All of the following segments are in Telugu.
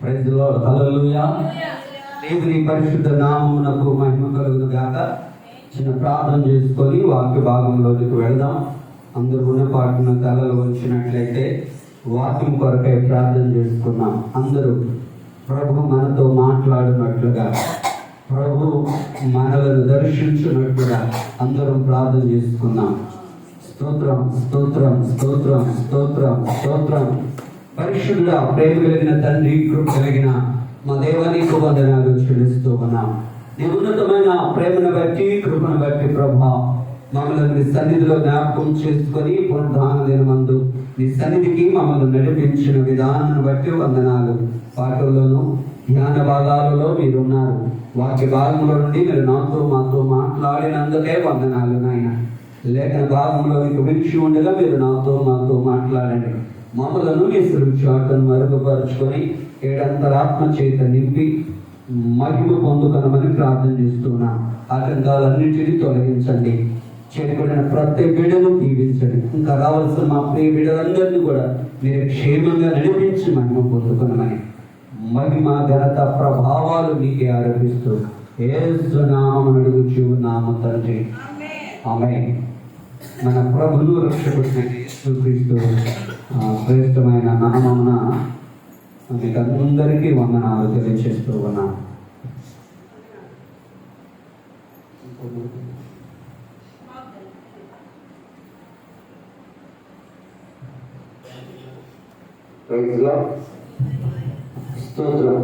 Praise the lord. హల్లెలూయా. దేవుని పరిశుద్ధ నామమునకు మహిమ కలుగును గాక. చిన్న ప్రార్థన చేసుకొని వాక్య భాగంలోకి వెళదాం. అందరూ ఉన్న పాటున తలలు వచ్చినట్లయితే వాక్యం కొరకై ప్రార్థన చేసుకున్నాం. అందరూ ప్రభు మనతో మాట్లాడినట్లుగా, ప్రభు మనలను దర్శించినట్లుగా అందరం ప్రార్థన చేసుకున్నాం. స్తోత్రం స్తోత్రం స్తోత్రం స్తోత్రం స్తోత్రం. పరిశుద్ధ ప్రేమ కలిగిన తండ్రి, కృప కలిగిన మా దేవానికి వందనాలు చెల్లిస్తూ ఉన్నాం. నీ ఉన్నతమైన ప్రేమను బట్టి, కృపను బట్టి ప్రభా మమ్మల్ని నీ సన్నిధిలో జ్ఞాపకం చేసుకొని పునరుద్ధాన దినమందు నీ సన్నిధికి మమ్మల్ని నడిపించిన విధానాన్ని బట్టి వందనాలు. పాటల్లోనూ ధ్యాన భాగాలలో మీరున్నారు. వాక్య భాగంలో నుండి మీరు మాతో మాట్లాడినందుకే వందనాలు నాయన. లేఖన భాగంలోనికి విడిచి ఉండగా మీరు మాతో మాట్లాడండి. మమ్మలను నీ సురక్షాటను మరుగుపరుచుకొని ఏడంతరాత్మ చేత నింపి మహిమ పొందుకొనమని ప్రార్థన చేస్తున్నాం. ఆటంకాలన్నింటినీ తొలగించండి. చేరుకున్న ప్రతి బిడ్డను దీవించండి. ఇంకా రావాల్సిన మా ప్రియ బిడ్డలందరినీ కూడా మీరు క్షేమంగా నడిపించి మహిమ పొందుకొనమని, మహిమ ఘనత ప్రభావాలు మీకే ఆరోపిస్తూ యేసు నామమున అడుగుచు ఉన్నాము తండ్రి, ఆమేన్. మన ప్రభును రక్షకుడైన యేసుక్రీస్తు శ్రేష్టమైన నామమున మీకు అందరికీ వందనాలు తెలియజేస్తూ ఉన్నాను. స్తోత్రం.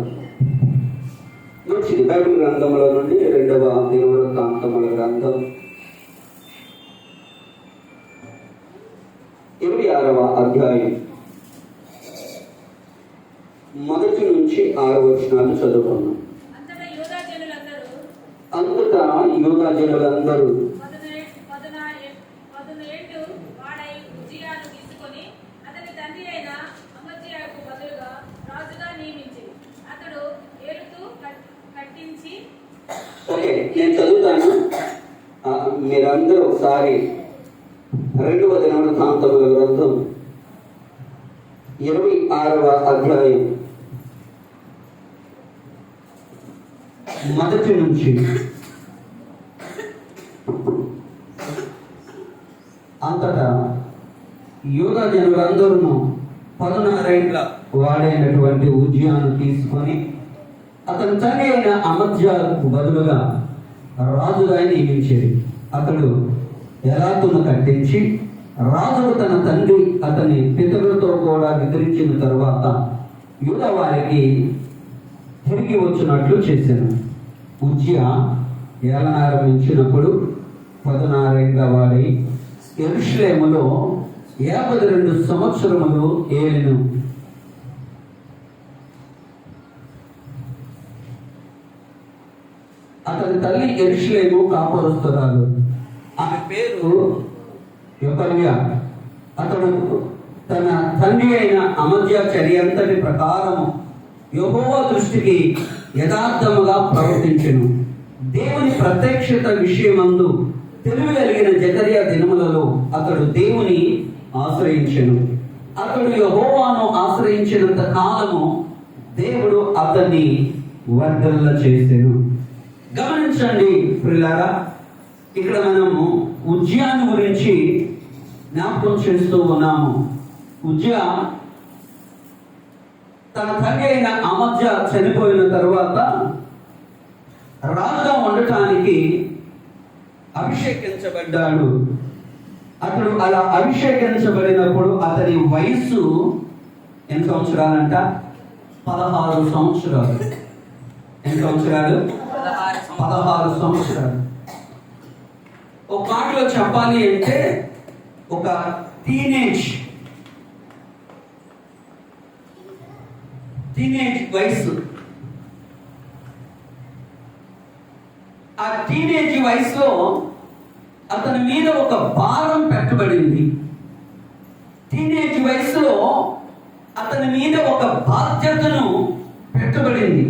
మంచిది. బైబిల్ గ్రంథముల నుండి 2వ దినవృత్తాంతముల గ్రంథం 26వ అధ్యాయం 1 నుంచి 6 వచనాలు చదువుకున్నాం. అంతటా యూదా జనులందరూ నేను చదువుతాను, మీరందరూ ఒకసారి 2వ దినవృత్తాంతముల గ్రంథం 26వ అధ్యాయం 1 నుంచి అంతటా యూదా జనులందరూ 16 ఏళ్ల వాడైనటువంటి ఉజ్జియాను తీసుకొని అతని తండ్రి అయిన అమజ్యాకు బదులుగా రాజుగా నియమించేది. అతడు ఎలాతును కట్టించి రాజు తన తండ్రి అతని పితరులతో కూడా నిద్రించిన తరువాత యూదా వారికి తిరిగి వచ్చినట్లు చేశాను. ఉజ్జియా ఏలనారంభించినప్పుడు 16 ఏళ్ల వాడై యెరూషలేములో 52 సంవత్సరములు ఏలెను. అతని తల్లి యెరూషలేము కాపురస్తురాలు. ఆమె పేరు యొకల్యా. అతడు తన తండ్రి అయిన అమజ్యా చర్య అంతటి ప్రకారము యెహోవా దృష్టికి యథార్థముగా ప్రవర్తించెను. దేవుని ప్రత్యక్షత విషయమందు తెలివి కలిగిన జకర్యా దినములలో అతడు దేవుని ఆశ్రయించెను. అతడు యెహోవాను ఆశ్రయించినంత కాలము దేవుడు అతన్ని వర్ధల్ల చేసెను. గమనించండి ప్రియులారా, ఇక్కడ మనము ఉజ్జియాను గురించి జ్ఞాపకం చేస్తూ ఉన్నాము. ఉజ్జియా తన తండ్రి అయిన అమజ్యా చనిపోయిన తరువాత రాజుగా ఉండటానికి అభిషేకించబడ్డాడు. అతడు అలా అభిషేకించబడినప్పుడు అతని వయస్సు ఎన్ని సంవత్సరాలంట? 16 సంవత్సరాలు. ఎన్ని సంవత్సరాలు? 16 సంవత్సరాలు. ఒక మాటలో చెప్పాలి అంటే ఒక టీనేజ్ వయసు. ఆ టీనేజ్ వయసులో అతని మీద ఒక భారం పెట్టబడింది. టీనేజ్ వయసులో అతని మీద ఒక బాధ్యతను పెట్టబడింది.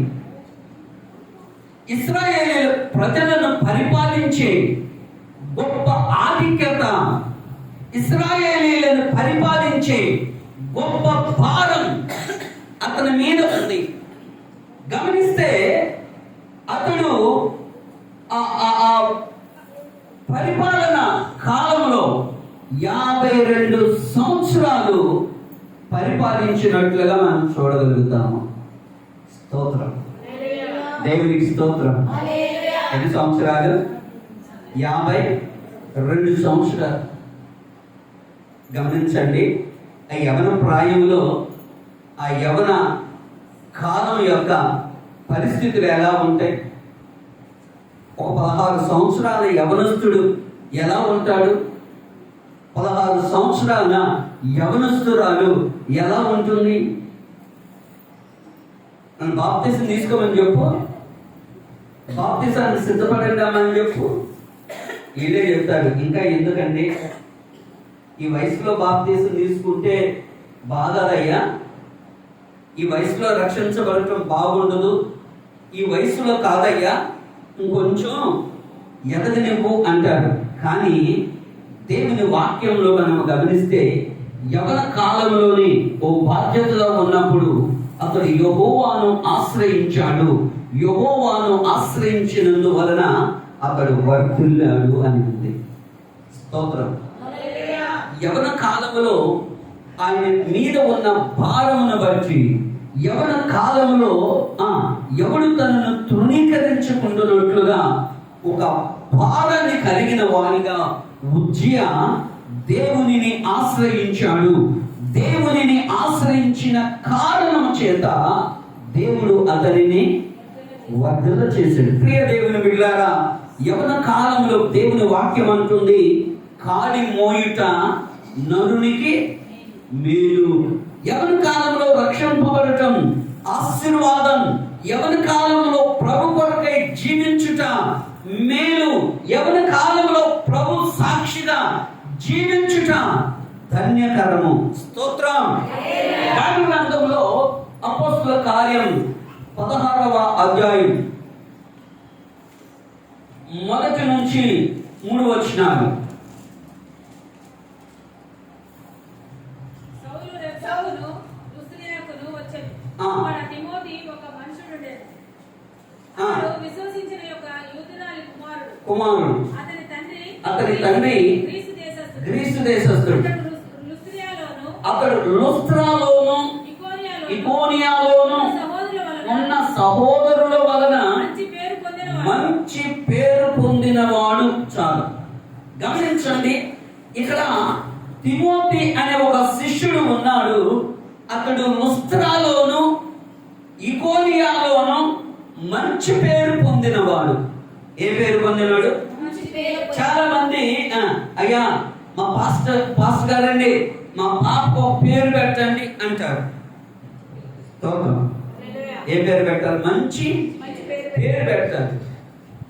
ఇశ్రాయేలు ప్రజలను పరిపాలించే గొప్ప ఆధిక్యత, ఇశ్రాయేలీలను పరిపాలించే గొప్ప భారం అతని మీద ఉంది. గమనిస్తే అతడు ఆ పరిపాలన కాలంలో 52 సంవత్సరాలు పరిపాలించినట్లుగా మనం చూడగలుగుతాము. స్తోత్రం, దేవునికి స్తోత్రం. ఎన్ని సంవత్సరాలు? 52 సంవత్సరాలు. గమనించండి, ఆ యవన ప్రాయంలో, ఆ యవన కాలం యొక్క పరిస్థితులు ఎలా ఉంటాయి? ఒక 16 సంవత్సరాల యవనస్తుడు ఎలా ఉంటాడు? 16 సంవత్సరాల యవనస్తురాలు ఎలా ఉంటుంది? నన్ను బాప్తిసం తీసుకోమని చెప్పు, బాప్తిసాన్ని సిద్ధపడండి చెప్పు. వీళ్ళే చెప్తాడు, ఇంకా ఎందుకండి ఈ వయసులో బాప్తిసం తీసుకుంటే బాగాదయ్యా, ఈ వయసులో రక్షించబడటం బాగుండదు, ఈ వయసులో కాదయ్యా, ఇంకొంచెం ఎదగనివ్వు అంటాడు. కానీ దేవుని వాక్యంలో మనం గమనిస్తే యవన కాలంలోని ఓ బాధ్యతలో ఉన్నప్పుడు అతడు యెహోవాను ఆశ్రయించాడు. యెహోవాను ఆశ్రయించినందువలన అతడు వర్ధిల్లాడు అని ఉంది. స్తోత్రం. యవన కాలంలో ఆయన మీద ఉన్న భారమును బట్టి, యవన కాలంలో ఎవడు తనను తృణీకరించుకుంటున్నట్లుగా ఒక భారాన్ని కలిగిన వానిగా ఉజ్జియా దేవునిని ఆశ్రయించాడు. దేవునిని ఆశ్రయించిన కారణం చేత దేవుడు అతనిని వర్ధల చేశాడు. ప్రియ దేవుని బిడ్డలారా, యవన కాలంలో దేవుని వాక్యం అంటుంది, కాడి మోయుట నరునికి మేలు. యవన కాలంలో రక్షింపబడటం ఆశీర్వాదం. యవన కాలంలో ప్రభు కొరకై జీవించుట మేలు. యవన కాలంలో ప్రభు సాక్షిగా జీవించుట ధన్యకరము. స్తోత్రం. బైబిల్ గ్రంథంలో అపోస్తలుల కార్యం 16వ అధ్యాయం 1 నుంచి 3 వచనాలు. కుమారుడు అతని తండ్రి గ్రీసు దేశస్థుడు. అతడు లుస్త్రాలోను ఇకోనియాలోను ఉన్న సహోదరుల వలన మంచి పేరు పొందినవాడు. చాలు గమనించండి, ఇక్కడ తిమోతి అనే ఒక శిష్యుడు ఉన్నాడు. అతడు లుస్త్రాలోను ఇకోనియాలోను మంచి పేరు పొందినవాడు. ఏ పేరు పొందినాడు? చాలా మంది అయ్యా మా పాస్టర్ గారండి, మా పాపకు ఒక పేరు పెట్టండి అంటారు. ఏ పేరు పెట్టాలి? మంచి పేరు పెట్టాలి.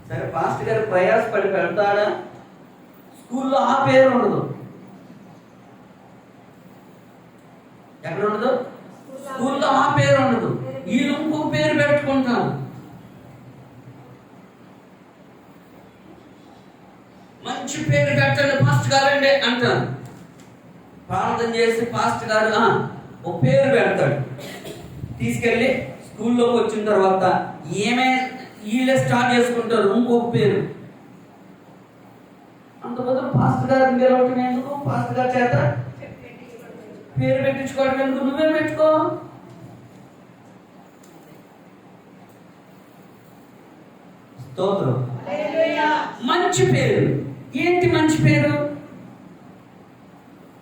సరే, పాస్టర్ గారు ప్రయాసపడి పెడతాడా? స్కూల్లో ఆ పేరు ఉండదు. ఎక్కడ ఉండదు? స్కూల్లో ఆ పేరు ఉండదు. వీళ్ళు ఇంకో పేరు పెట్టుకుంటారు. మంచి పేరు పెట్టండి పాస్టర్ గారండి అంటారు. ప్రార్థన చేసి పాస్టర్ గారు ఒక పేరు పెడతాడు. తీసుకెళ్ళి స్కూల్లోకి వచ్చిన తర్వాత వీళ్ళే స్టార్ట్ చేసుకుంటారు ఇంకొక పేరు. అంత బదులు పాస్టర్ గారిని గెలవటం ఎందుకు? పాస్టర్ గారి చేత పేరు పెట్టించుకోవడం ఎందుకు? నువ్వే పెట్టుకో. స్తోత్రం. మంచి పేరు. ఏంటి మంచి పేరు?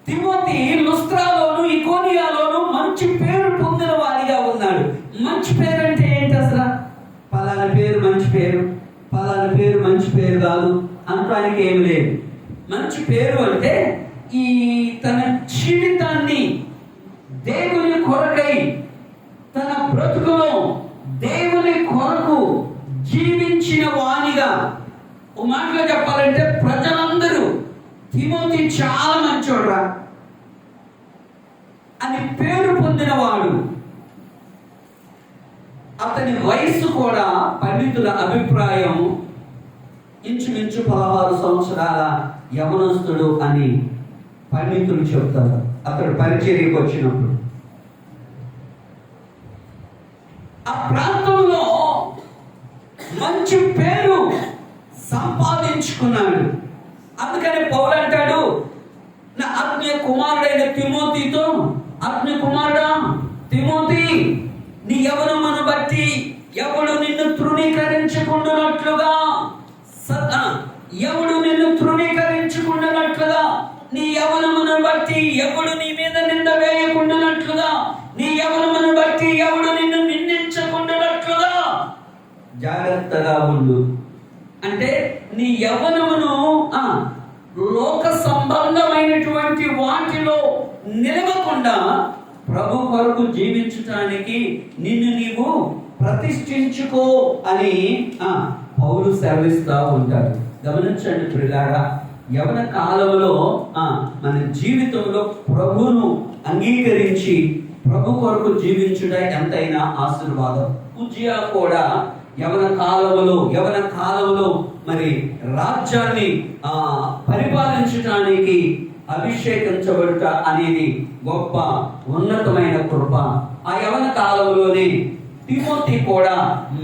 తిమోతి లుస్త్రాలోను ఇకోనియాలోను మంచి పేరు పొందిన వాడిగా ఉన్నాడు. మంచి పేరు అంటే ఏంటి అసలు? పలానా పేరు మంచి పేరు, పలానా పేరు మంచి పేరు కాదు అనడానికి ఏమి లేదు. మంచి పేరు అంటే ఈ తన జీవితాన్ని దేవుని కొరకై, తన బ్రతుకులో దేవుని కొరకు జీవించిన వానిగా, ఒక మాటలో చెప్పాలంటే ప్రజలందరూ తిమోతి చాలా మంచోడ్రా అని పేరు పొందినవాడు. అతని వయసు కూడా పండితుల అభిప్రాయం ఇంచుమించు 16 సంవత్సరాల యవనస్తుడు అని పండితులు చెప్తారు. అతడు పరిచర్యకు వచ్చినప్పుడు ఆ ప్రాంతంలో మంచి పేరు సంపాదించుకున్నాడు. అందుకని పౌలు అంటాడు, నా ఆత్మీయ కుమారుడైన తిమోతితో, ఆత్మీయ కుమారుడా తిమోతి, నీ యవ్వనమును బట్టి ఎవడు నిన్ను తృణీకరించుకుంటున్నట్లుగా, ఎవడు నిన్ను తృణీకరించుకుంటున్నట్లుగా, నీ యవ్వనమును బట్టి ఎవడు నీ మీద నింద వేయకుండానట్లుగా, నీ యవ్వనమును బట్టి ఎవడు నిన్ను నిందించకుండానట్లుగా జాగ్రత్తగా ఉండు. అంటే నీ యవ్వనమును లోక సంబంధమైనటువంటి వాటిలో నిలవకుండా ప్రభు కొరకు జీవించటానికి నిన్ను నీవు ప్రతిష్ఠించుకో అని పౌలు సెలవిస్తూ ఉంటారు. గమనించండి ప్రియులారా, యవన కాలంలో మన జీవితంలో ప్రభువును అంగీకరించి ప్రభు కొరకు జీవించుట ఎంతైనా ఆశీర్వాదం. ఉజ్జియా కూడా యవన కాలంలో మరి రాజ్యాన్ని పరిపాలించడానికి అభిషేకించబడుట అనేది గొప్ప ఉన్నతమైన కృప. ఆ యవన కాలంలోనే తిమోతి కూడా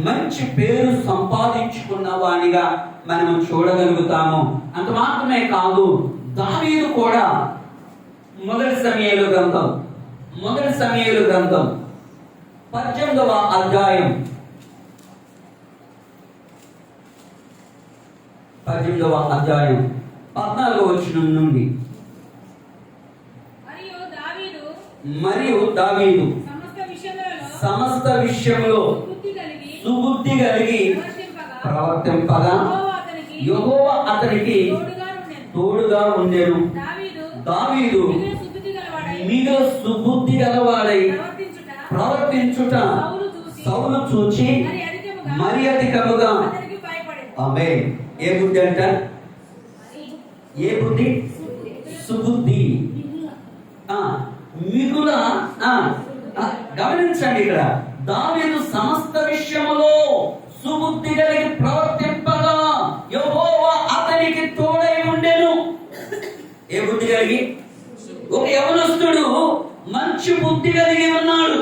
మంచి పేరు సంపాదించుకున్న వానిగా మనం చూడగలుగుతాము. అంత మాత్రమే కాదు, దావీదు కూడా మొదటి సమూయేలు గ్రంథం 18వ అధ్యాయం 14వ వచనం నుండి, మరియు దావీదు సమస్త విషయంలో సుబుద్ధి కలిగి ప్రవర్తింపగా యెహోవా అతనికి తోడుగా ఉండెను. దావీదు మిగులు సుబుద్ధి గలవాడై ప్రవర్తించుట సౌలు చూచి మరి అధికముగా. ఆమేన్. ఏ బుద్ధి అంట? ఏ బుద్ధి? సుబుద్ధి. మిగుల గమనించండి, ఇక్కడ దావీదు సమస్త విషయములో సుబుద్ధి కలిగి ప్రవర్తింపగా యెహోవా అతనికి తోడై ఉండెను. ఏ బుద్ధి కలిగి? ఒక యవనస్తుడు మంచి బుద్ధి కలిగి ఉన్నాడు,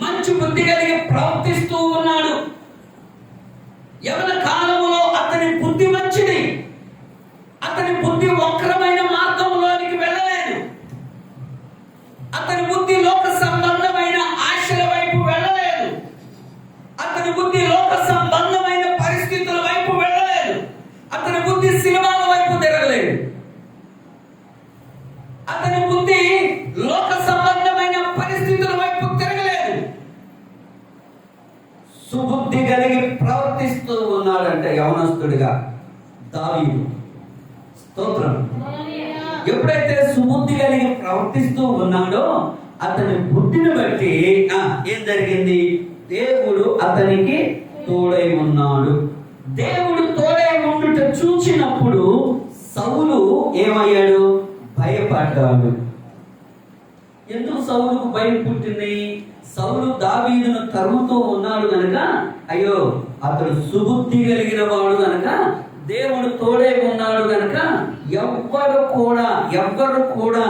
మంచి బుద్ధి కలిగి ప్రవర్తిస్తూ ఉన్నాడు. యవన కాలంలో అతని బుద్ధి మంచిది, అతని బుద్ధి వక్రమైన మార్గంలోనికి వెళ్ళలేదు, అతని బుద్ధి లోక సంబంధమైన ఆశల వైపు వెళ్ళలేదు, అతని బుద్ధి లోక సంబంధమైన పరిస్థితుల వైపు వెళ్ళలేదు, అతని బుద్ధి సినిమాల వైపు తిరగలేదు, అతని బుద్ధి లోక సంబంధమైన పరిస్థితుల వైపు తిరగలేదు. సుబుద్ధి కలిగి ప్రవర్తిస్తూ ఉన్నాడంటే యవనస్తుడిగా దావీదు. స్తోత్రం. ఎప్పుడైతే సుబుద్ధి కలిగి ప్రవర్తిస్తూ ఉన్నాడో అతని బుద్ధిని బట్టి ఏం జరిగింది? దేవుడు అతనికి తోడై ఉన్నాడు. దేవుడు తోడై ఉండుట చూచినప్పుడు సౌలు ఏమయ్యాడు? భయపడ్డాడు. ఎందుకు సౌలుకు భయం పుట్టింది? సౌలు దావీదును తరుముతూ ఉన్నాడు కనుక, అయ్యో అతడు సుబుద్ధి కలిగిన వాడు కనుక, దేవుడు తోడే ఉన్నాడు కనుక ఎవ్వరు కూడా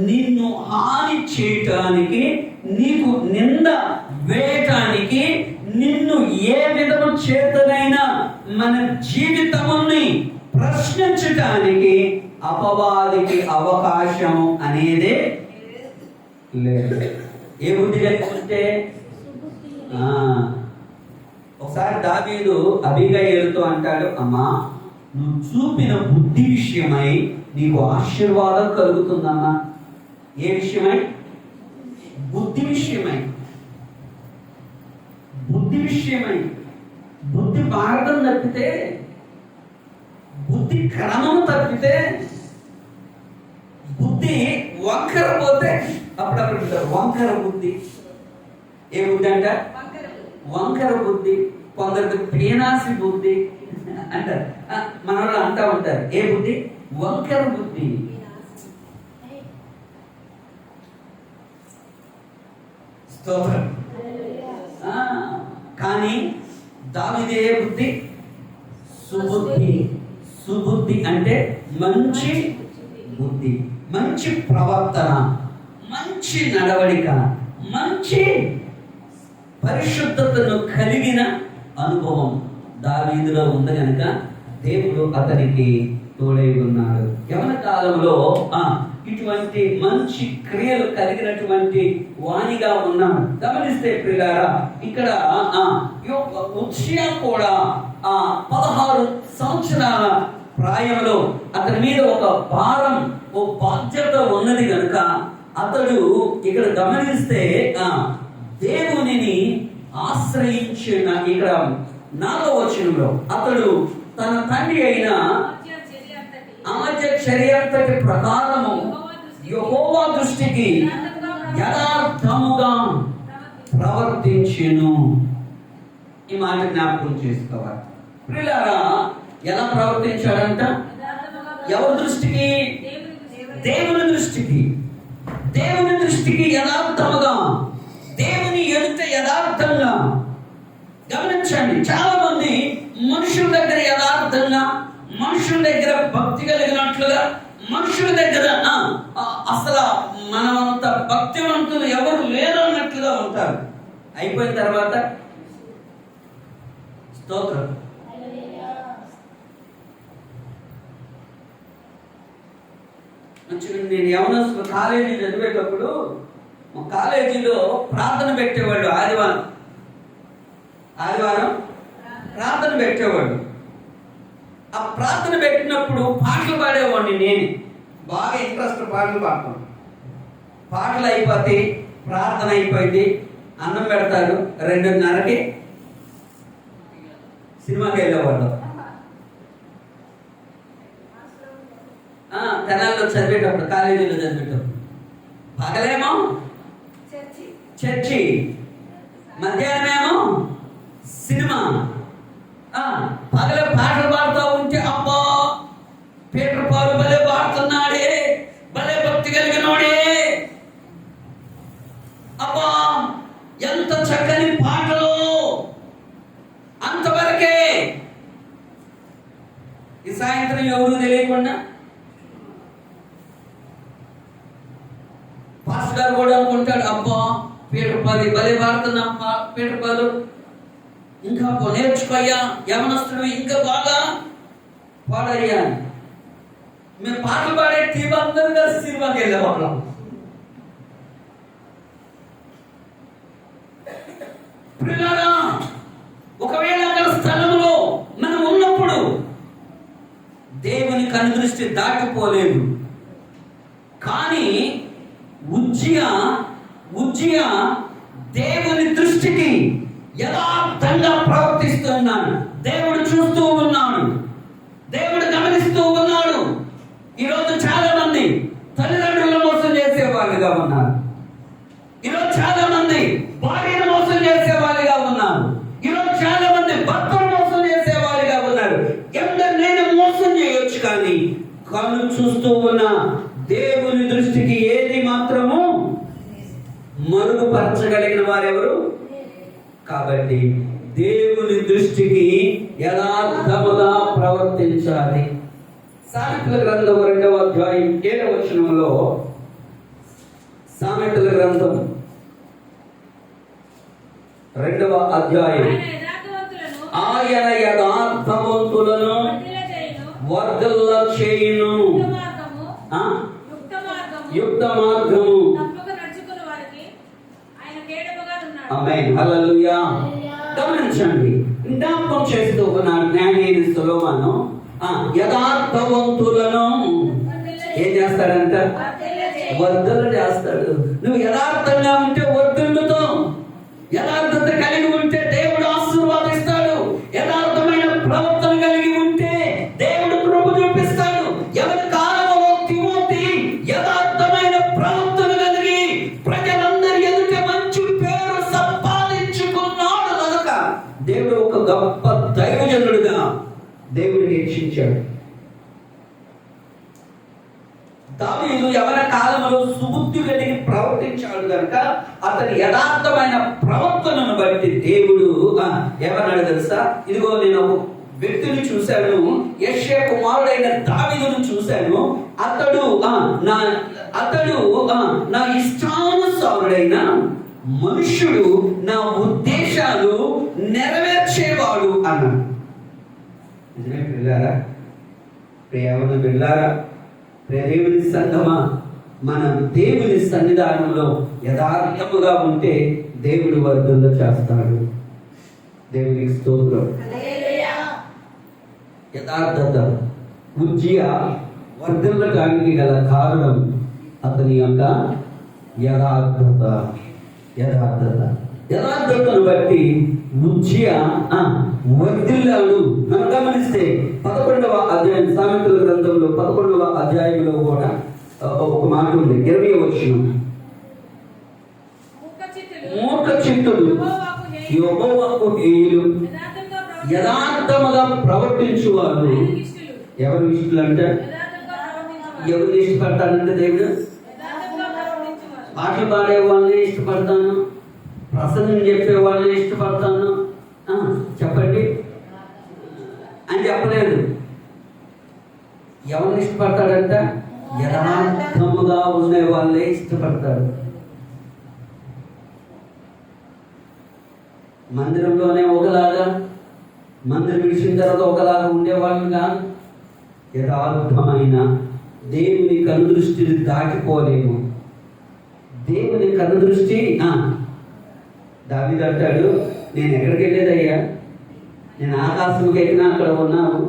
నిన్ను హాని చేయటానికి, నీకు నింద వేయటానికి, నిన్ను ఏ విధము చేతనైనా మన జీవితముని ప్రశ్నించటానికి అపవాదికి అవకాశం అనేదే లేదు. ఏ బుద్ధి కలిగి ఉంటే? ఒకసారి దావీదు అబీగయీలుతో అంటాడు, అమ్మా నువ్వు చూపిన బుద్ధి విషయమై నీకు ఆశీర్వాదం కలుగుతుందమ్మా. ఏ విషయమై? బుద్ధి విషయమై. బుద్ధి మార్గం తప్పితే, బుద్ధి క్రమం తప్పితే, బుద్ధి వంకర పోతే అప్పుడప్పుడు వంకర బుద్ధి. ఏ బుద్ధి అంట? వంకర బుద్ధి. కొందరికి పేనాసి బుద్ధి అంటారు. మన వాళ్ళు అంటా ఉంటారు, ఏ బుద్ధి? వంకర బుద్ధి. స్తోత్రం. కానీ దావీదు ఏ బుద్ధి? సుబుద్ధి అంటే మంచి బుద్ధి, మంచి ప్రవర్తన, మంచి నడవడిక, మంచి పరిశుద్ధతను కలిగిన అనుభవం దావీదులో ఉంది కనుక దేవుడు అతనికి తోడై ఉన్నాడు. యవన కాలంలో ఇటువంటి మంచి క్రియలు కలిగినటువంటి వాణిగా ఉన్నాడు. గమనిస్తే ప్రియులారా, ఇక్కడ ఉజ్జియా కూడా 16 సంవత్సరాల ప్రాయంలో అతని మీద ఒక భారం, ఓ బాధ్యత ఉన్నది కనుక అతడు ఇక్కడ గమనిస్తే దేవునిని ఆశ్రయించిన, ఇక్కడ 4వ వచనంలో అతడు తన తండ్రి అయిన అమధ్య చర్యంతటి ప్రకారము యెహోవా దృష్టికి యథార్థముగా ప్రవర్తించెను. ఈ మాట జ్ఞాపకం చేసుకోవాలి ప్రియులారా. ఎలా ప్రవర్తించాడంట? ఎవరి దృష్టికి? దేవుని దృష్టికి. దేవుని దృష్టికి యథార్థముగా, దేవుని ఎదుట యథార్థంగా. గమనించండి, చాలా మంది మనుషుల దగ్గర యథార్థంగా, మనుషుల దగ్గర భక్తి కలిగినట్లుగా, మనుషుల దగ్గర అసలు మనమంత భక్తివంతులు ఎవరు లేరు అన్నట్లుగా ఉంటారు. అయిపోయిన తర్వాత స్తోత్రం. నేను యవనస్తులు కాలేజీ చదివేటప్పుడు మా కాలేజీలో ప్రార్థన పెట్టేవాళ్ళు. ఆదివారం ప్రార్థన పెట్టేవాళ్ళు. ఆ ప్రార్థన పెట్టినప్పుడు పాటలు పాడేవాడిని. నేను బాగా ఇంట్రెస్ట్ పాటలు పాడతాను. పాటలు అయిపోతే ప్రార్థన అయిపోయింది, అన్నం పెడతారు. 2:30కి సినిమాకి వెళ్ళేవాళ్ళు. తెనాల్లో చదివేటప్పుడు, కాలేజీలో చదివేటప్పుడు పగలేమో చర్చి, మధ్యాహ్నమేమో సినిమా. పగల పాటలు పాడుతూ ఉంటే అబ్బా పీటర్ పాలు భలే పాడుతున్నాడే, భలే భక్తి కలిగినోడే, అబ్బా ఎంత చక్కని పాటలు. అంతవరకే. ఈ సాయంత్రం ఎవరు తెలియకుండా పాస్టర్ గారు కూడా అనుకుంటాడు, అబ్బా పీటర్ పాలు భలే పాడుతున్నా, పీటర్ పాలు ఇంకా నేర్చుకోయ్యా, యవనస్తుడు ఇంకా బాగా పాడయ్యా. మేము పాటలు పాడే టీం అందరూ కలిసి సినిమాకి వెళ్ళేవాళ్ళం. ఒకవేళ అక్కడ స్థలంలో మనం ఉన్నప్పుడు దేవుని కనుదృష్టి దాటిపోలేదు. కానీ ఉజ్జియా దేవుని దృష్టికి యథార్థంగా ప్రవర్తిస్తున్నాడు. దేవుడు చూస్తూ ఉన్నాడు, దేవుడు గమనిస్తూ ఉన్నాడు. ఈరోజు చాలా మంది తల్లిదండ్రులను మోసం చేసే వాళ్ళుగా ఉన్నారు. ఈరోజు చాలా మంది భార్యను మోసం చేసే వాళ్ళుగా ఉన్నారు. ఈరోజు చాలా మంది భర్తను మోసం చేసే వాళ్ళుగా ఉన్నారు. ఎవరినైనా మోసం చేయొచ్చు, కానీ కళ్ళు చూస్తూ ఉన్న దేవుని దృష్టికి ఏది మాత్రము మరుగుపరచగలిగిన వారెవరు? కాబట్టి దేవుని దృష్టికి యథార్థముగా ప్రవర్తించాలి. సామెతల గ్రంథం 2వ అధ్యాయం 7వ వచనంలో, సామెతల గ్రంథం 2వ అధ్యాయం, ఆయన యథార్థవంతులను వర్ధిల్ల చేయును, యుక్త మార్గము. ఆమేన్, హల్లెలూయా. గమనించండి, జ్ఞాపకం చేస్తూ ఉన్నాడు జ్ఞాని సొలొమోను. యథార్థవంతులను ఏం చేస్తాడంట? వర్ధల చేస్తాడు. నువ్వు యథార్థంగా ఉంటే వర్ధులతో, యథార్థత కలిగి ఉంటే దేవుడు ఆశీర్వాదిస్తాడు. యథార్థమైన ప్రవర్తన కలిగి ఉంటే దేవుడు కృప చూపిస్తాడు. ఎవరి కాలంలో తిమోతి యథార్థమైన ప్రవర్తన కలిగి ప్రజలందరి ఎదుట మంచి పేరు సంపాదించుకున్నాడు కనుక దేవుడు ఒక గొప్ప దైవజనుడుగా దేవుడిని హెచ్చించాడు. దావీదు యవన కాలంలో సుబుద్ధి కలిగి ప్రవర్తించాడు కనుక అతని యథార్థమైన ప్రవర్తనను బట్టి దేవుడు ఏమన్నాడు తెలుసా? ఇదిగో నేను ఒక వ్యక్తిని చూశాను, యెషయా కుమారుడైన దావీదును చూశాను. అతడు నా ఇష్టానుసారుడైన మనుష్యుడు, నా ఉద్దేశాలు నెరవేర్చేవాడు బిడ్డారా, ప్రియవన బిడ్డారా, ప్రియ దేవుని సంగమా, మన దేవుని సన్నిధానంలో యథార్థముగా ఉంటే దేవుడు వర్ధంలో చేస్తాడు. దేవునికి స్తోత్రం. యథార్థత. ఉజ్జియా వర్ధిల్లటానికి గల కారణం అతని యొక్క యథార్థతను బట్టి ఉజ్జియా వర్ధిల్లాడు. మనం గమనిస్తే 11వ అధ్యాయం, సామెతల గ్రంథంలో 11వ అధ్యాయంలో కూడా ఒక మాట ఉంది. 20వ వచనం, మూర్ఖ చిత్తులు యెహోవాకు హేయులు, యథార్థముగా ప్రవర్తించువారు. ఎవరు ఇష్టలు అంటే ఎవరిని ఇష్టపడతానంటే దేవుడు పాటలు పాడే వాళ్ళని ఇష్టపడతాను, ప్రసంగం చెప్పే వాళ్ళని ఇష్టపడతాను. చెప్పండి అని చెప్పలేదు. ఎవరిని ఇష్టపడతాడంట? యథార్థముగా ఉండే వాళ్ళే ఇష్టపడతాడు. మందిరంలోనే ఒకలాగా, మందిరం విడిచిన తర్వాత ఒకలాగా ఉండేవాళ్ళని కాదు. యథార్థమైన దేవుని కనుదృష్టిని దాటిపోలేము. దేవుని కనుదృష్టి దావీదు అంటాడు, నేను ఎక్కడికి వెళ్ళేదయ్యా, నేను ఆకాశంకి ఎక్కినా అక్కడ ఉన్నావు,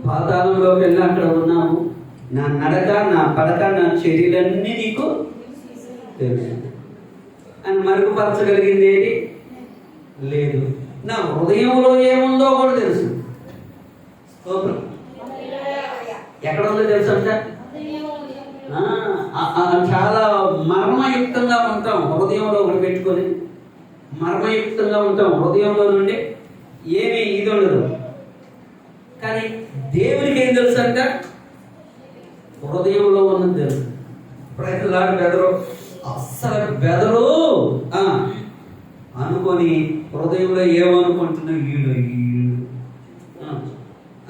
పాతాళంలోకి వెళ్ళినా అక్కడ ఉన్నావు, నా నడక, నా పడక, నా చర్యలన్నీ నీకు తెలుసు అని మరుగుపరచగలిగింది ఏది లేదు. నా హృదయంలో ఏముందో కూడా తెలుసు. స్తోత్రం. ఎక్కడ ఉందో తెలుసు అంట. చాలా మర్మయుక్తంగా ఉంటాం. హృదయంలో ఒకటి పెట్టుకొని మర్మయుక్తంగా ఉంటాం. హృదయంలో నుండి ఏమీ ఇది ఉండదు. కానీ దేవునికి ఏం తెలుసు అంట? హృదయంలో ఉన్నది తెలుసు. ప్రజలాడు బెదరు, అస్సలు బెదరు అనుకొని హృదయంలో ఏమనుకుంటున్నా వీడు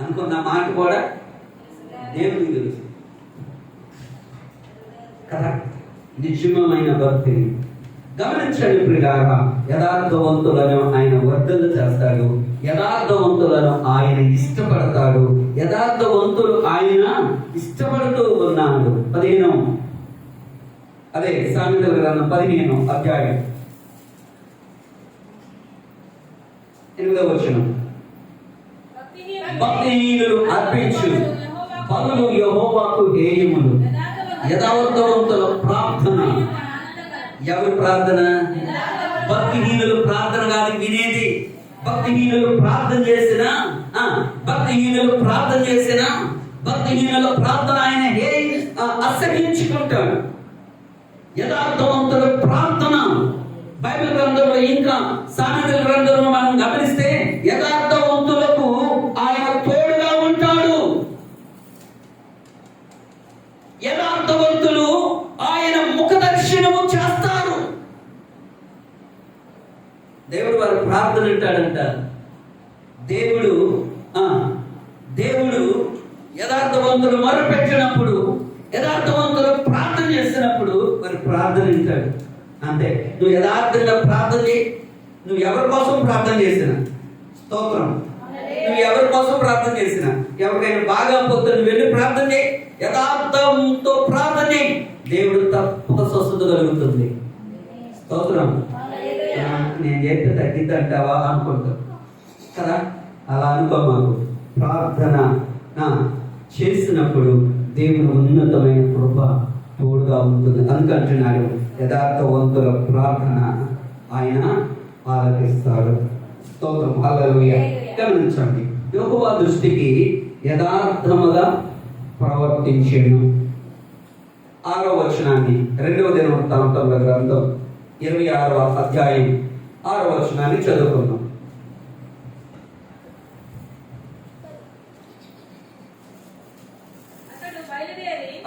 అనుకున్న మాట కూడా దేవునికి తెలుసు కదా. నిజమైన భక్తి. గమనించండి ప్రియులారా, యథార్థవంతులను ఆయన వర్ధలు చేస్తాడు, యథార్థవంతులను ఆయన ఇష్టపడతాడు, యథార్థవంతులు ఆయన ఇష్టపడుతూ ఉన్నాడు. 15 అదే సామెతల గ్రంథం 15వ అధ్యాయం 8వ వచనం, భక్తిహీనులు అర్పించు బలులు యెహోవాకు హేయములు, యథార్థవంతుల ప్రార్థన. ఎవరి ప్రార్థన? భక్తిహీనులు ప్రార్థన కాదు వినేది. భక్తిహీనులు ప్రార్థన చేసినా, భక్తిహీనులు ప్రార్థన ఆయన అసహించుకుంటాడు. యథార్థవంతుల ప్రార్థన బైబిల్ గ్రంథంలో, ఇంకా సామెతల గ్రంథంలో మనం గమనిస్తే యథార్థవంతులకు ఆయన తోడుగా ఉంటాడు. యథార్థవంతులు ఆయన ముఖ దర్శనము చేస్తారు. దేవుడు వారి ప్రార్థన వింటాడంట. దేవుడు యథార్థవంతులు మొరపెట్టినప్పుడు, యథార్థవంతులు ప్రార్థన చేసినప్పుడు వారి ప్రార్థన వింటాడు. అంతే. నువ్వు యథార్థంగా ప్రార్థన చేయి. నువ్వు ఎవరి కోసం ప్రార్థన చేసినా, స్తోత్రం, నువ్వు ఎవరి కోసం ప్రార్థన చేసినా, ఎవరికైనా బాగా పోతే నువ్వు వెళ్ళి ప్రార్థన చేయి, యథార్థంతో ప్రార్థన చేయి, దేవుడు తప్పక స్వస్థత కలుగుతుంది. స్తోత్రం. నేను చేస్తే తగ్గిద్దంటావా అనుకుంటావు కదా, అలా అనుకో. మాకు ప్రార్థన చేసినప్పుడు దేవుని ఉన్నతమైన కృప తోడుగా ఉంటుంది. అందుకంటున్నాడు, యథార్థవంతుల ప్రార్థన ఆయన ఆలకిస్తాడు. స్తోత్రం. హల్లెలూయా. గమనించండి, యెహోవా దృష్టికి యథార్థముగా ప్రవర్తించెను. 6వ వచనాన్ని 2వ దినవృత్తాంతముల గ్రంథం 26వ అధ్యాయం 6వ వచనాన్ని చదువుకుందాం.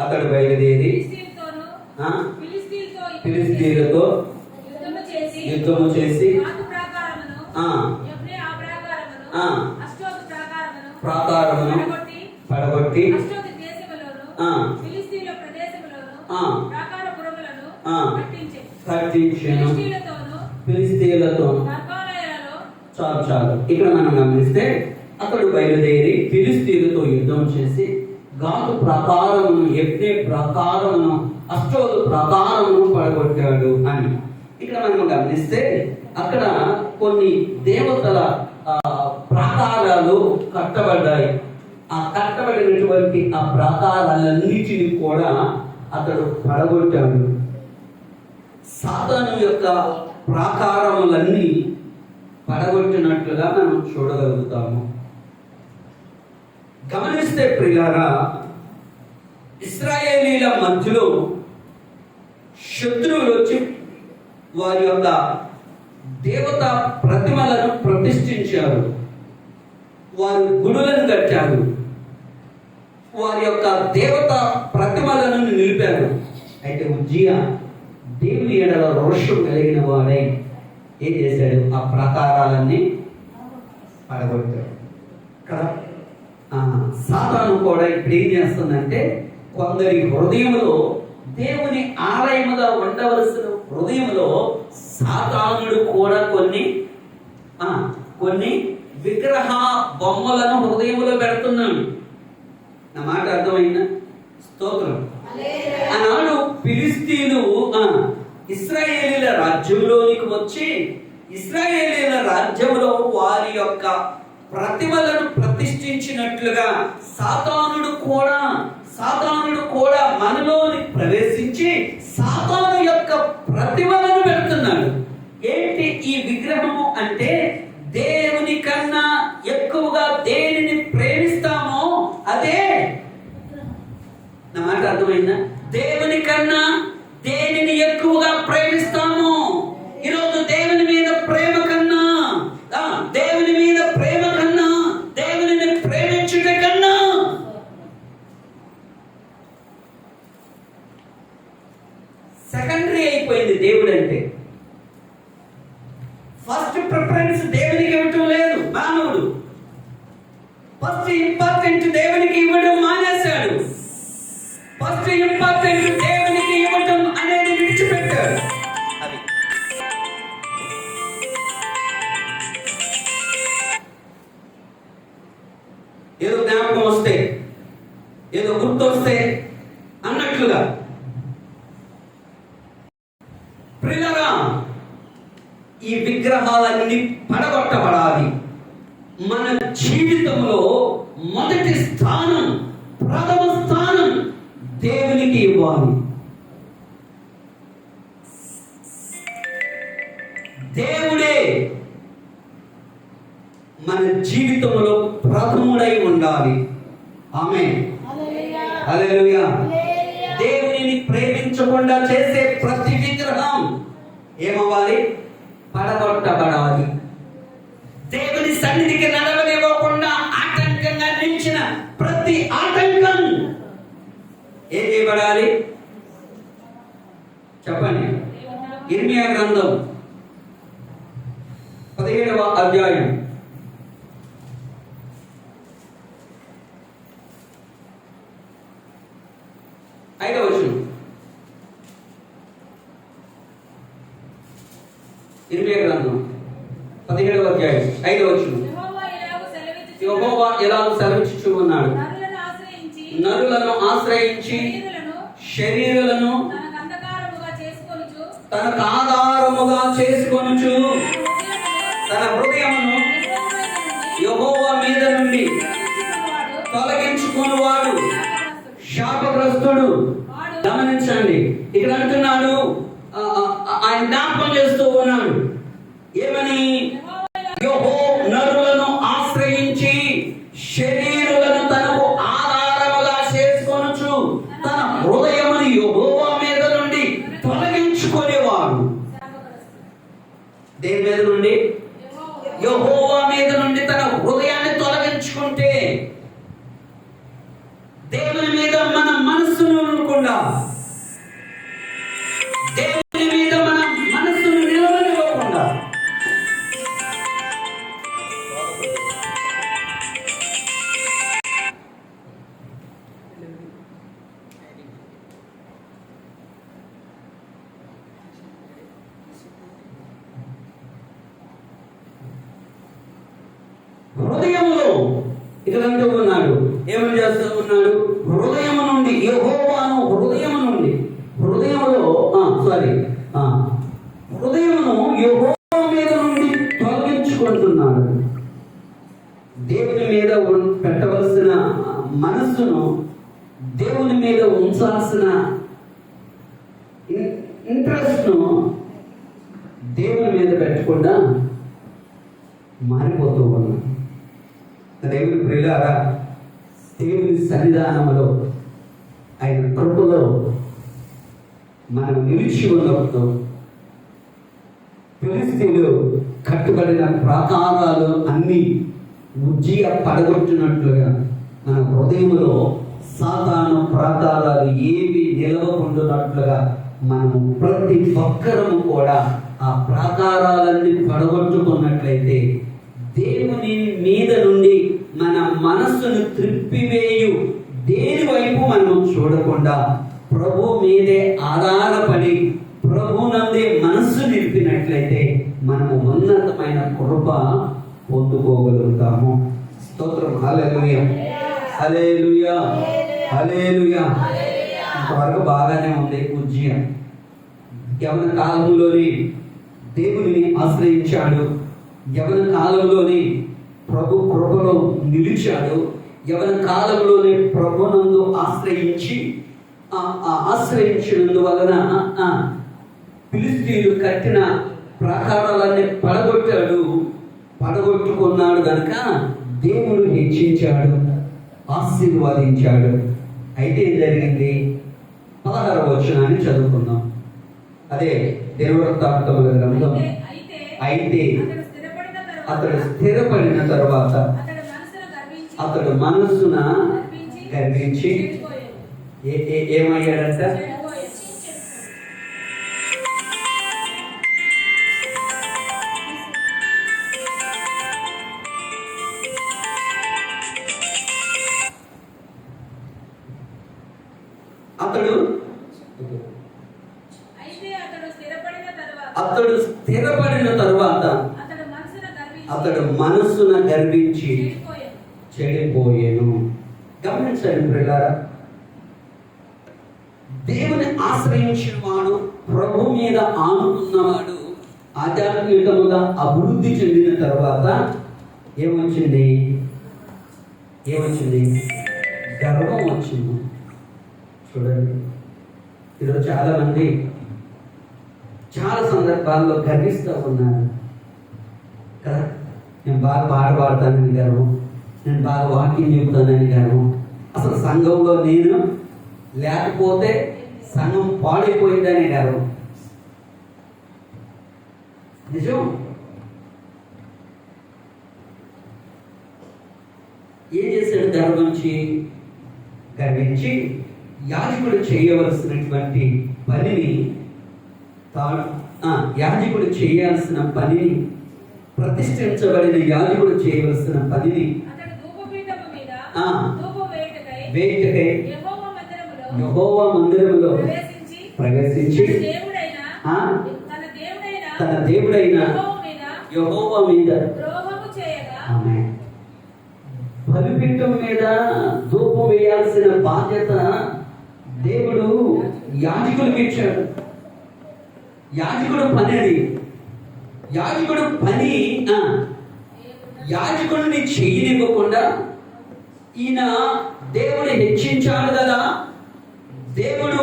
అతడు బయలుదేరి ఫిలిష్తీయులతో యుద్ధము చేసి ప్రాకారమును పడగొట్టి కట్టించెను. ఫిలిష్తీయులతో చాలు. ఇక్కడ మనం గమనిస్తే అతడు బయలుదేరి ఫిలిస్తీయులతో యుద్ధం చేసి గాతు ప్రాకారమును, యెఫ్తే ప్రాకారమును, అష్టోదు ప్రాకారమును పడగొట్టాడు అని. ఇక్కడ మనం గమనిస్తే అక్కడ కొన్ని దేవతల ప్రాకారాలు కట్టబడ్డాయి. ఆ కట్టబడినటువంటి ఆ ప్రాకారాలన్నిటిని కూడా అతడు పడగొట్టాడు. సాతాను యొక్క ప్రాకారములన్నీ పడగొట్టినట్లుగా మనం చూడగలుగుతాము. గమనిస్తే ప్రియులారా, ఇశ్రాయేలీల మధ్యలో శత్రువులు వచ్చి వారి యొక్క దేవతా ప్రతిమలను ప్రతిష్ఠించారు, వారు గుడులను కట్టారు, వారి యొక్క దేవతా ప్రతిమలను నిలిపారు. అయితే ఉజ్జియా దేవుని ఎడల రోషం కలిగిన వాడై ఏం చేశాడు? ఆ ప్రాకారాలన్నీ పడగొట్టాడు కదా. సాతాను కూడా ఇప్పుడు ఏం చేస్తుందంటే, కొందరి హృదయంలో దేవుని ఆలయముగా ఉండవలసిన హృదయంలో సాతానుడు కూడా కొన్ని విగ్రహ బొమ్మలను హృదయంలో పెడుతున్నాడు. నా మాట అర్థమైందా? స్తోత్రం. ఆనాడు ఫిలిస్తీయులు ఇశ్రాయేలీల రాజ్యంలోనికి వచ్చి ఇశ్రాయేలీల రాజ్యంలో వారి యొక్క ప్రతిమలను ప్రతిష్ఠించినట్లుగా సాతానుడు కూడా మనలోని ప్రవేశించి సాతాను యొక్క ప్రతిమలను పెడుతున్నాడు. ఏంటి ఈ విగ్రహము అంటే, దేవుని కన్నా ఎక్కువగా దేనిని ప్రేమిస్తామో అదే. నా మాట అర్థమైందా? దేవుని కన్నా దేనిని ఎక్కువగా ప్రేమిస్తామో. ఈరోజు దేవుని మీద ప్రేమ కన్నా దేవునిని ప్రేమించుట కన్నా సెకండరీ అయిపోయింది దేవుడు అంటే. ఫస్ట్ ప్రిఫరెన్స్ దేవునికి ఇవ్వటం లేదు మానవుడు. ఫస్ట్ ఇంపార్టెంట్ దేవునికి ఇవ్వడం మానేశాడు. ఫస్ట్ ఇంపార్టెంట్ దేవునికి ఇవ్వటం అనేది విడిచిపెట్టాడు. అది ఏదో జ్ఞాపకం వస్తే, ఏదో గుర్తొస్తే అన్నట్లుగా. ప్రియులారా, ఈ విగ్రహాలన్నీ పడగొట్టబడాలి. మన జీవితంలో మొదటి స్థానం, ప్రథమ స్థానం దేవునికి ఇవ్వాలి. దేవుడే మన జీవితంలో ప్రథముడై ఉండాలి. ఆమేన్, హల్లెలూయా. దేవునిని ప్రేమించకుండా చేసే ప్రతి విగ్రహం ఏమవ్వాలి? పడగొట్టబడాలి. దేవుని సన్నిధికి నడవనివ్వకుండా ఆటంకంగా నిలిచిన ప్రతి ఆటంకం ఏం చేయబడాలి? చెప్పండి. ఇర్మియా గ్రంథం 17వ అధ్యాయం 5వ వచనం. ఇర్మియా గ్రంథం 17వ అధ్యాయం 5వ వచనం. యెహోవా ఎలాగూ సెలవిచ్చుచు ఉన్నాడు, నరులను ఆశ్రయించి శరీరులను తనకు ఆధారముగా చేసుకొనుచు తన హృదయమును యెహోవా మీద నుండి తొలగించుకొనువాడు శాపగ్రస్తుడు. గమనించండి, ఇక్కడ అంటున్నాడు, ఆయన జ్ఞాపకం చేస్తూ ఉన్నాడు ఏమని? నరులను ఆశ్రయించి శరీరులను తనకు ఆధారముగా చేసుకొనుచు తన హృదయమును యెహోవా మీద నుండి తొలగించుకునేవాడు. దేని మీద నుండి? యెహోవా మీద నుండి తన హృదయాన్ని తొలగించుకుంటే, దేవుని మీద మన మనస్సును ఉండకుండా, దేవుని మీద మన మనస్సును నిలవనివ్వకుండా, హృదయంలో యెహోవా మీద నుండి తొలగించుకుంటున్నాడు. దేవుని మీద పెట్టవలసిన మనస్సును, దేవుని మీద ఉంచాల్సిన ఇంట్రెస్ట్ను దేవుని మీద పెట్టకుండా మారిపోతూ ఉన్నాడు. దేవుని ప్రియులారా, దేవుని సన్నిధానంలో ఆయన కృపలో మనం నిలిచి ఉన్నప్పుడు ఫిలిష్తీయులు కట్టుబడిన ప్రాకారాలు అన్నీ ఉజ్జియ పడగొట్టినట్లుగా మన హృదయంలో సాతాను ప్రాకారాలు ఏవి నిలవకుండానట్లుగా మనము ప్రతి ఒక్కరము కూడా ఆ ప్రాకారాలన్నీ పడగొట్టుకున్నట్లయితే దేవుని మీద నుండి మన మనస్సును త్రిప్పివేయు దేని వైపు మనము చూడకుండా ప్రభు మీదే ఆధారపడి ప్రభునందే మనస్సు నిలిపినట్లయితే మనము ఉన్నతమైన కృప పొందుకోగలుగుతాము. స్తోత్రం. హల్లెలూయా, హల్లెలూయా, హల్లెలూయా. ఇంతవరకు బాగానే ఉంది. ఉజ్జియా యవన కాలంలోని దేవుని ఆశ్రయించాడు, యవన కాలంలోని ప్రభు కృపలో నిలిచాడు, యవన కాలంలోనే ప్రభునందు ఆశ్రయించినందువలన ఫిలిష్తీయులు కట్టిన ప్రాకారాలన్నీ పడగొట్టుకున్నాడు కనుక దేవుడు హెచ్చించాడు, ఆశీర్వదించాడు. అయితే ఏం జరిగింది? 16వ వచనాన్ని చదువుకుందాం. అదే దినవృత్తాంతముల గ్రంథం. అయితే అతడు స్థిరపడిన తర్వాత అతడు మనస్సున గర్వించి ఏమయ్యాడంట? అతడు స్థిరపడిన తరువాత అతడు మనస్సున గర్వించి చెడిపోయేను. గమనించండి ప్రియులారా, దేవుని ఆశ్రయించిన వాడు, ప్రభు మీద ఆనుకున్నవాడు ఆధ్యాత్మికముగా అభివృద్ధి చెందిన తర్వాత ఏమొచ్చింది? గర్వం వచ్చింది. చూడండి, ఈరోజు చాలా మంది చాలా సందర్భాల్లో గర్విస్తూ ఉన్నారు కదా. నేను బాగా పాట పాడతానని గర్వం, నేను బాగా వాక్యం చెబుతానని గర్వం, అసలు సంఘంలో నేను లేకపోతే సంఘం పాడైపోయిందనే గర్వం. నిజం. ఏం చేశాడు? గర్వించి యాజకుడు చేయవలసినటువంటి పనిని, యాజకుడు చేయాల్సిన పనిని, ప్రతిష్ఠించబడిన యాజకుడు చేయవలసిన పనిని వేటకై యెహోవా మందిరములో ప్రవేశించి తన దేవుడైన యెహోవా మీద బలిపీఠం మీద ధూపం వేయాల్సిన బాధ్యత దేవుడు యాజకుడికి ఇచ్చాడు. యాజకుడు పని అది. యాజకుడు పని యాజకుడిని చేయనివ్వకుండా ఈయన దేవుడు హెచ్చించాడు కదా, దేవుడు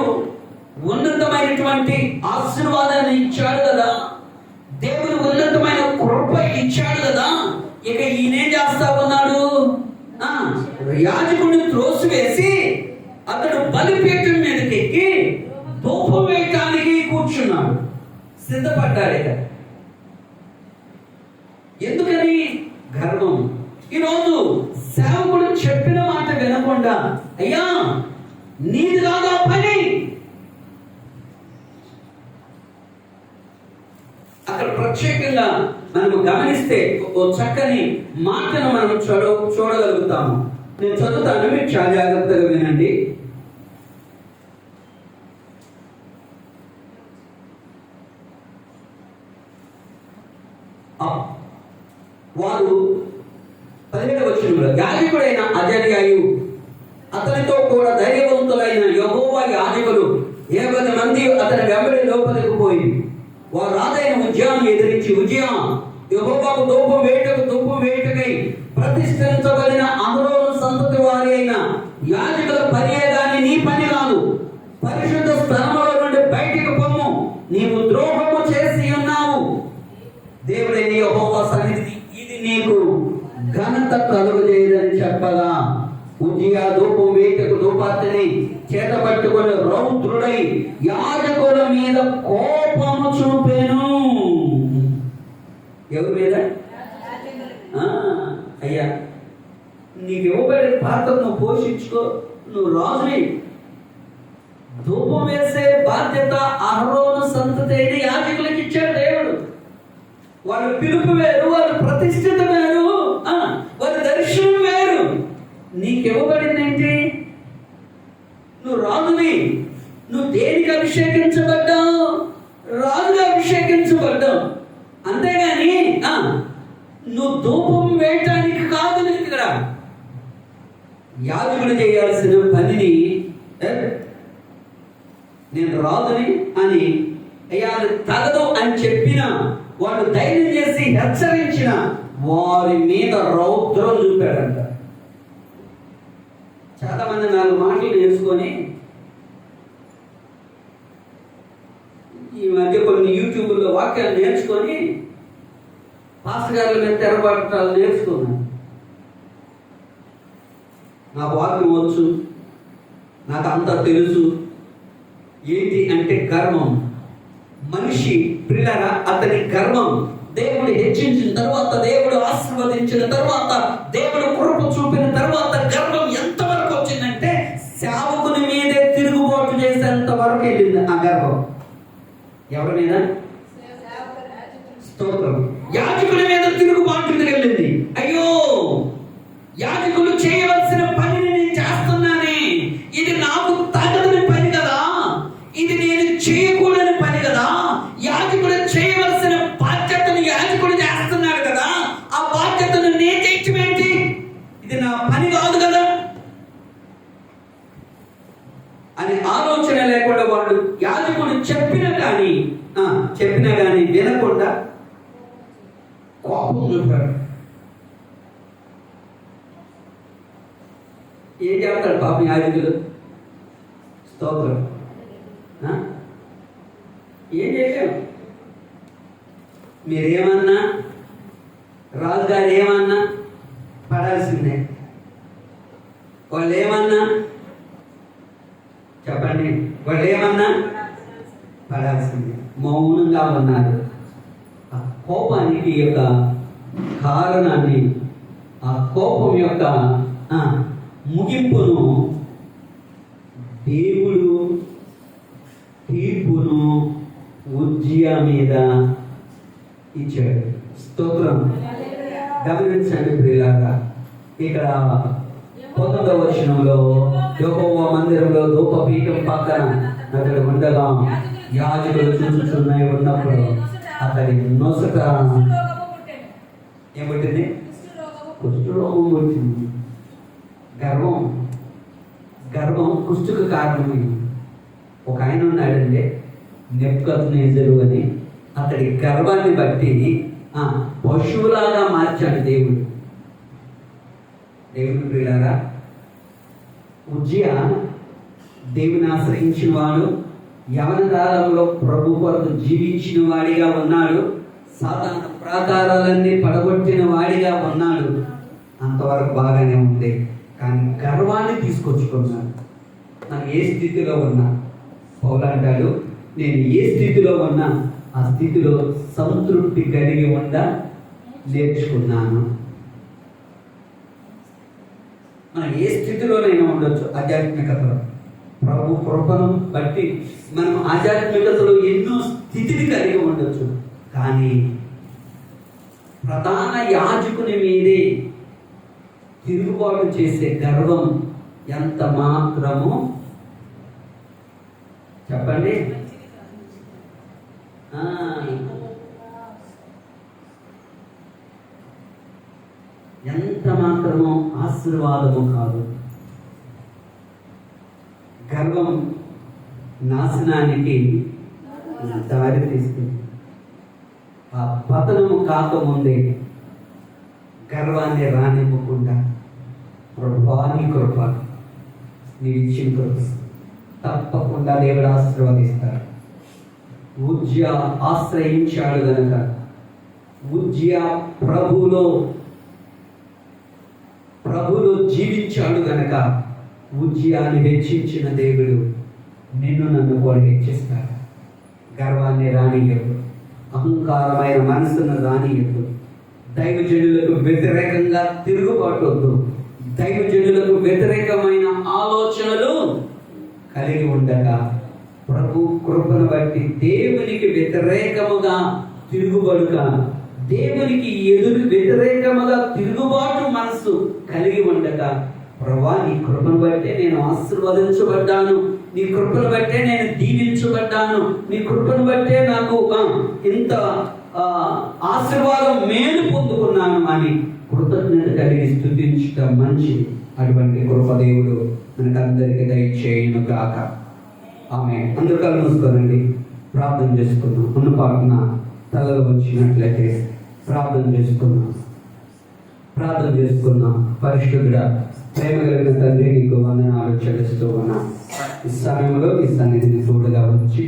ఉన్నతమైనటువంటి ఆశీర్వాదాన్ని ఇచ్చాడు కదా, దేవుడు ఉన్నతమైన కృప ఇచ్చాడు కదా, ఇక ఈయనేం చేస్తా ఉన్నాడు? యాజకుడిని త్రోసివేసి అతడు బలిపీఠం మీదకి ఎక్కి ధూపం వేయటానికి కూర్చున్నాడు, సిద్ధపడ్డాడు. ఇక ఎందుకని? గర్వం. ఈరోజు సేవకుడు చెప్పిన మాట వినకుండా, అయ్యా నీది కాదా పని, అక్కడ ప్రత్యేకంగా మనము గమనిస్తే ఓ చక్కని మాటను మనం చూడగలుగుతాము. నేను చదువుతాను, మీరు చాలా జాగ్రత్తగా వినండి. వారు 17వ వచనంలో, యాజకుడైన అజర్యాయు అతనితో కూడా ధైర్యవంతులైన యెహోవా యాజకులు 70 మంది అతని వెంబడి లోపలికి పోయి వారు రాజైన ఉజ్జయాను ఎదిరించి, ఉజ్జయా యెహోవాకు ధూపం వేయుటకై ప్రతిష్ఠించబడిన అహరోను సంతతి వారి అయిన యాజకుల పనియే గాని నీ పని కాదు. పరిశుద్ధ స్థలముల నుండి బయటికి పొమ్ము, నీవు ద్రోహము చేసి ఉన్నావు. దేవుడైన యెహోవా సన్నిధి ఇది నీకు ఘనత కలుగజేయదని చెప్పగా, ఉజ్జియా ధూపం వేయుటకు ధూపార్తిని చేత పట్టుకొని రౌద్రుడై యాజకుల మీద కోపము చూపెను. ఎవరి మీద? అయ్యా, నీకు ఇవ్వబడే పాత్ర నువ్వు పోషించుకో, నువ్వు రాజుని. ధూపం వేసే బాధ్యత అహరోను సంతతి అయిన యాజకులకు ఇచ్చాడు దేవుడు. వాళ్ళ పిలుపు వేరు, వాళ్ళ ప్రతిష్ఠిత వేరు, వాళ్ళ దర్శనం వేరు. నీకు ఇవ్వబడింది ఏంటి? నువ్వు రాజువి. నువ్వు దేనికి అభిషేకించబడ్డావు? రాజుగా అభిషేకించబడ్డావు. అంతేగాని నువ్వు ధూపం వేయటానికి కాదు. నీకు ఇక్కడ యాజకుడు చేయాల్సిన పనిని, నేను రాజుని అని అయ్యా తగదు అని చెప్పిన వాడు ధైర్యం చేసి హెచ్చరించిన వారి మీద రౌద్రం చూపాడంట. చాలా మంది 4 మాటలు నేర్చుకొని ఈ మధ్య కొన్ని యూట్యూబ్లో వాక్యాలు నేర్చుకొని పాస్టర్ గారి మీద తెరపట్టాలు నేర్చుకున్నాను. నాకు వాక్యం వచ్చు, నాకు అంతా తెలుసు. ఏంటి అంటే గర్వం. మనిషి ప్రియులారా, అతని గర్వం దేవుడు హెచ్చించిన తర్వాత, దేవుడు ఆశీర్వదించిన తర్వాత, దేవుడు కృప చూపిన తర్వాత గర్వం ఎంతవరకు వచ్చిందంటే సేవకుని మీదే తిరుగుబాటు చేసేంత వరకు వెళ్ళింది ఆ గర్వం. ఎవరి మీద? స్తోత్రం. యాజకుల మీద తిరుగుబాటు వెళ్ళింది. అయ్యో, యాజకులు చేయవలసిన పనిని నేను చేస్తున్నానే, ఇది నాకు తగని పని కదా, ఇది నేను చేయకూడని పని కదా, యాజకుడు చేయవలసిన బాధ్యతను యాజకుడు చేస్తున్నాడు కదా, ఆ బాధ్యతను నేను చేయటం ఏంటి? ఇది నా పని కాదు కదా అని ఆలోచన లేకుండా వాళ్ళు యాజకుడు చెప్పినా కానీ వినకుండా కోపం చూపాడు. ఏం చేస్తాడు పాపం యాజకులు? స్తోత్రం. ఏం చేశాం? మీరేమన్నా, రాజుగారు ఏమన్నా పడాల్సిందే. వాళ్ళు ఏమన్నా చెప్పండి, వాళ్ళు ఏమన్నా పడాల్సిందే. మౌనంగా ఉన్నారు. ఆ కోపానికి యొక్క కారణాన్ని, ఆ కోపం యొక్క ముగింపును దేవుడు తీర్పును ఉజ్జియా మీద ఇచ్చాడు. స్తోత్రం. గమనించండి ప్రియులారా, ఇక్కడ 19వ వచనంలో యెహోవా మందిరంలో ధూపపీఠం పక్కన అతడు ఉండగా యాజకులు చూచుచున్నాయి ఉన్నప్పుడు అతడి నొసట ఏమిటింది? కుష్ఠరోగం వచ్చింది. గర్వం కుష్ఠకు కారణమైంది. ఒక ఆయన ఉన్నాడండి, నెబుకద్నెజరు అని. అతడి గర్వాన్ని బట్టి పశువులాగా మార్చాడు దేవుడు. దేవుని ప్రియులారా, ఉజ్జియా దేవుని ఆశ్రయించిన వాడు, యవన కాలంలో ప్రభు కొరకు జీవించిన వాడిగా ఉన్నాడు, సాతాన ప్రాకారాలన్నీ పడగొట్టిన వాడిగా ఉన్నాడు. అంతవరకు బాగానే ఉంది. కానీ గర్వాన్ని తీసుకొచ్చుకున్నాడు. నాకు ఏ స్థితిలో ఉన్నా, పౌలు అంటాడు, నేను ఏ స్థితిలో ఉన్నా ఆ స్థితిలో సంతృప్తి కలిగి నేర్చుకున్నాను. మనం ఏ స్థితిలోనైనా ఉండొచ్చు. ఆధ్యాత్మికతలో ప్రభు కృపను బట్టి మనం ఆధ్యాత్మికతలో ఎన్నో స్థితిని కలిగి ఉండొచ్చు. కానీ ప్రధాన యాజకుని మీదే తిరుగుబాటు చేసే గర్వం ఎంత మాత్రము చెప్పండి, ఎంత మాత్రమో ఆశీర్వాదము కాదు. గర్వం నాశనానికి దారి తీస్తుంది. ఆ పతనము కాకముందే గర్వాన్ని రానివ్వకుండా ప్రభువా నీ కృప నీవు ఇచ్చిన కృప తప్పకుండా దేవుడు ఆశీర్వదిస్తాడు. ఉజ్జియా ఆశ్రయించాడు గనక, ఉజ్జియా ప్రభులో జీవించాడు గనక ఉజ్జియాని హెచ్చించిన దేవుడు నిన్ను నన్ను కూడా హెచ్చిస్తాడు. గర్వాన్ని రానియదు, అహంకారమైన మనసును రానియదు, దైవజనులకు వ్యతిరేకంగా తిరుగుబాటొద్దు, దైవజనులకు వ్యతిరేకమైన ఆలోచనలు కలిగి ఉండగా ప్రభు కృపను బట్టి దేవునికి వ్యతిరేకముగా తిరుగుబడుక, దేవునికి వ్యతిరేకముగా తిరుగుబాటు మనసు కలిగి ఉండగా, ప్రభువా నీ కృపను బట్టే నేను ఆశీర్వదించబడ్డాను, నీ కృపను బట్టే నేను దీవించబడ్డాను, నీ కృపను బట్టే నాకు ఇంత ఆశీర్వాదం మేలు పొందుకున్నాను అని కృతజ్ఞత కలిగి స్తుతించడం మంచిది. అటువంటి కృప దేవుడు మనకందరికీ దయచేయును గాక. ఆమె అందరూ కళ్ళు మూసుకోనండి, ప్రార్థన చేసుకున్నాం. ఉన్న పాటున తలలు వచ్చినట్లయితే ప్రార్థన చేసుకున్నాం. పరిశుద్ధుడా, ప్రేమ కలిగిన తండ్రి, నీకు వందనాలు చెల్లిస్తూ ఉన్నా. ఈ సమయంలో ఈ సన్నిధిని తోడుగా వచ్చి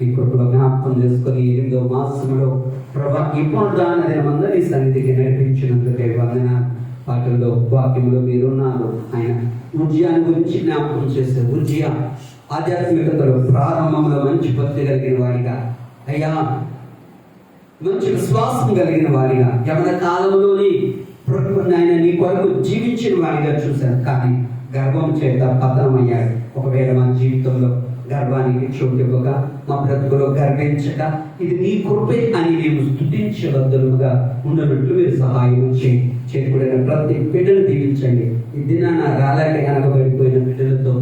ఈ కృపలో జ్ఞాపకం చేసుకొని 8వ మాసంలో ప్రభా ఇప్పుడు దానందరూ ఈ సన్నిధికి నడిపించినందుకే వందనాలు. వాటిలో వాక్యంలో మీరున్నారు. ఆయన ఉజ్జియాని గురించి జ్ఞాపకం చేశారు. ఉజ్జియా ఆధ్యాత్మికతలో ప్రారంభంలో మంచి భక్తి కలిగిన వాడిగా, అయ్యా మంచి విశ్వాసం కలిగిన వాడిగా, యవన కాలంలోని ఆయన నీ కొరకు జీవించిన వాడిగా చూశాను. కానీ గర్వం చేత పతనమయ్యాడు. ఒకవేళ మా జీవితంలో గర్వానికి చోటివ్వక, మా బ్రతుకులో గర్వించక, ఇది నీ కృపే అని మేము స్తుతించవద్దలుగా ఉండనట్లు మీరు సహాయం చేయండి. చేకూడిన ప్రతి బిడ్డను దీవించండి. ఈ దినాన రాలేక అనగబడిపోయిన బిడ్డలతో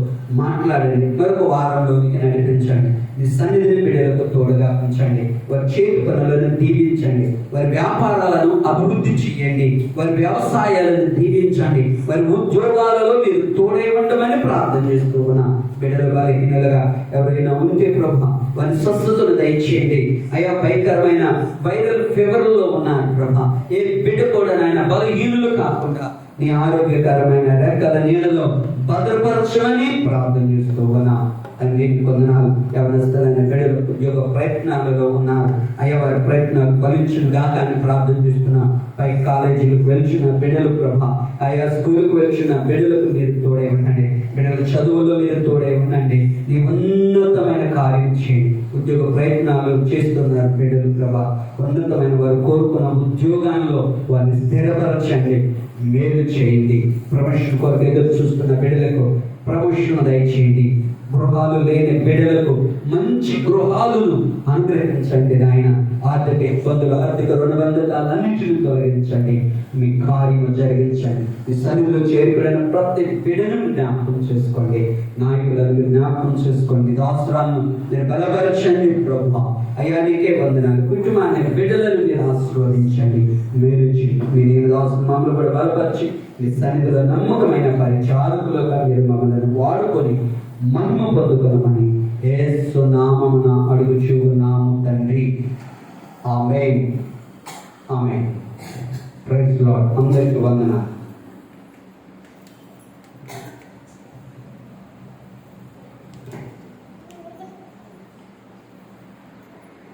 మాట్లాడండి. మరొక వారంలోనికి నడిపించండి. మీ సన్నిధిని బిడ్డలతో తోడుగా ఉంచండి. వారి చేతి పనులను దీవించండి. వారి వ్యాపారాలను అభివృద్ధి చేయండి. వారి వ్యవసాయాలను దీవించండి. వారి ఉద్యోగాలలో మీరు తోడే ఉండమని ప్రార్థన చేస్తూ ఉన్నా. బిడ్డలు వారి హిన్నలుగా ఎవరైనా ఉంటే ప్రభా వారి స్వస్థతను దయచేయండి. అయ్యా భయంకరమైన వైరల్ ఫీవర్లో ఉన్నారు ప్రభా. ఏ బిడ్డ కూడా నాయన బలహీనులు కాకుండా నీ ఆరోగ్యకరమైన రెక్కల నీళ్ళలో భద్రపరచమని ప్రార్థన చేస్తూ ఉన్నా. తండ్రి కొందనాలు యవనస్తులైన బిడ్డలు ఉద్యోగ ప్రయత్నాలలో ఉన్నారు. అయ్యా వారి ప్రయత్నాలు ఫలించును గాక అని ప్రార్థన చేస్తున్నా. పై కాలేజీలకు వెళ్చిన బిడ్డలు ప్రభా, ఆయా స్కూల్కి వెళ్చిన బిడ్డలకు మీరు తోడే ఉండండి. బిడ్డల చదువులో మీరు తోడే ఉండండి. నీ ఉన్నతమైన కార్యం చేయండి. ఉద్యోగ ప్రయత్నాలు చేస్తున్నారు బిడ్డలు ప్రభా, ఉన్నతమైన వారు కోరుకున్న ఉద్యోగాల్లో వారిని స్థిరపరచండి, మేలు చేయండి. ప్రమోషన్ కొరకు ఎదురు చూస్తున్న బిడ్డలకు ప్రమోషన్ దయచేయండి. గృహాలు లేని బిడ్డలకు మంచి గృహాలను అనుగ్రహించండి నాయన. ఆర్థిక ఇబ్బందులు, ఆర్థిక రుణబంధకాలన్నింటినీ తొలగించండి. మీ కార్యము జరిగించండి. ఈ సన్నిధిలో చేరుకున్న ప్రతి బిడ్డను జ్ఞాపకం చేసుకోండి. నాయకులను జ్ఞాపకం చేసుకోండి. దాసురాలను మీరు బలపరచండి ప్రభా. అయ్యా నీకే వందనాలు. కుటుంబాన్ని బిడ్డలను మీరు ఆశీర్వదించండి. మీరు మీరు దాసులు మమ్మల్ని కూడా బలపరిచి మీ సన్నిధిలో నమ్మకమైన పరిచారకులుగా మీరు మమ్మల్ని వాడుకొని మహిమ పొందుకొనమని యేసు నామమున అడుగుచున్నాము తండ్రి. ఆమేన్. ఆమేన్. Praise Lord. అందరికీ వందనాలు.